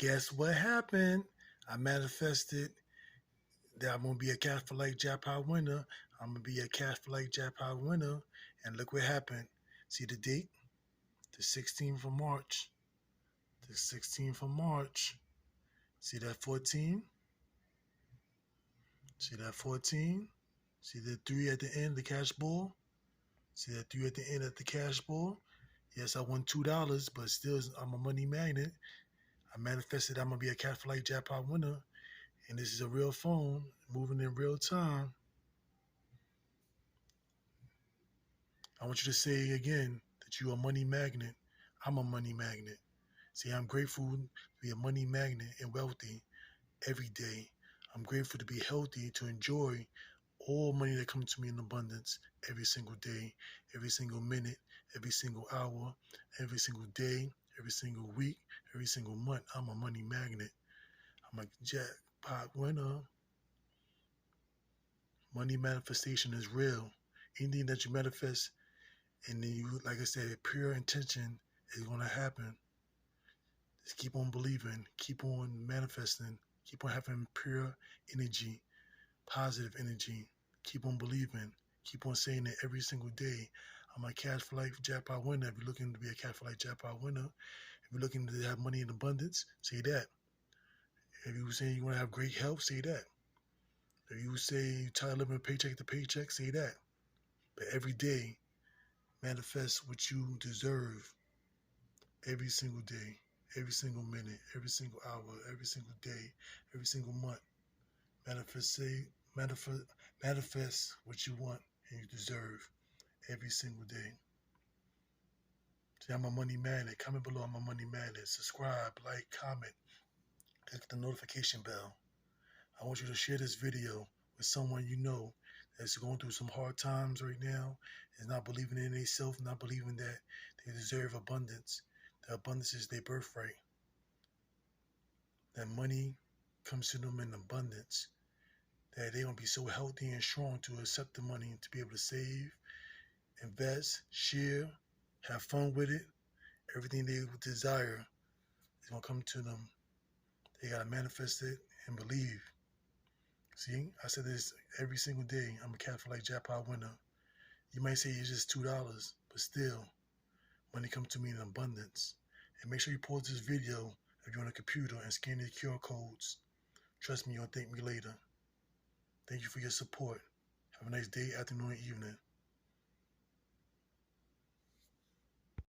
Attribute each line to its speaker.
Speaker 1: Guess what happened? I manifested that I'm gonna be a cash for life jackpot winner. I'm gonna be a cash for life jackpot winner. And look what happened. See the date? The 16th of March. The 16th of March. See that 14? See that 14? See the 3 at the end, the cash ball? See that 3 at the end of the cash ball? Yes, I won $2, but still, I'm a money magnet. I manifested I'm gonna be a cash for life jackpot winner, and this is a real phone moving in real time. I want you to say again that you're a money magnet. I'm a money magnet. See, I'm grateful to be a money magnet and wealthy every day. I'm grateful to be healthy, to enjoy all money that comes to me in abundance every single day, every single minute, every single hour, every single day, every single week, every single month. I'm a money magnet. I'm a jackpot winner. Money manifestation is real. Anything that you manifest and then you, like I said, pure intention is going to happen. Just keep on believing, keep on manifesting, keep on having pure energy, positive energy. Keep on believing, keep on saying it every single day. I'm a cash for life jackpot winner. If you're looking to be a cash for life jackpot winner, if you're looking to have money in abundance, say that. If you say you want to have great health, say that. If you say you're tired of living paycheck to paycheck, say that. But every day, manifest what you deserve every single day, every single minute, every single hour, every single day, every single month. Manifest what you want and you deserve every single day. See, I'm a money magnet. Comment below, I'm a money magnet. Subscribe, like, comment, click the notification bell. I want you to share this video with someone you know that's going through some hard times right now, is not believing in themselves, not believing that they deserve abundance. The abundance is their birthright. That money comes to them in abundance. That they're going to be so healthy and strong to accept the money and to be able to save, invest, share, have fun with it. Everything they desire is going to come to them. They got to manifest it and believe. See, I said this every single day. I'm a cash for life jackpot winner. You might say it's just $2, but still, money comes to me in abundance. And make sure you pause this video if you're on a computer and scan the QR codes. Trust me, you'll thank me later. Thank you for your support. Have a nice day, afternoon, and evening.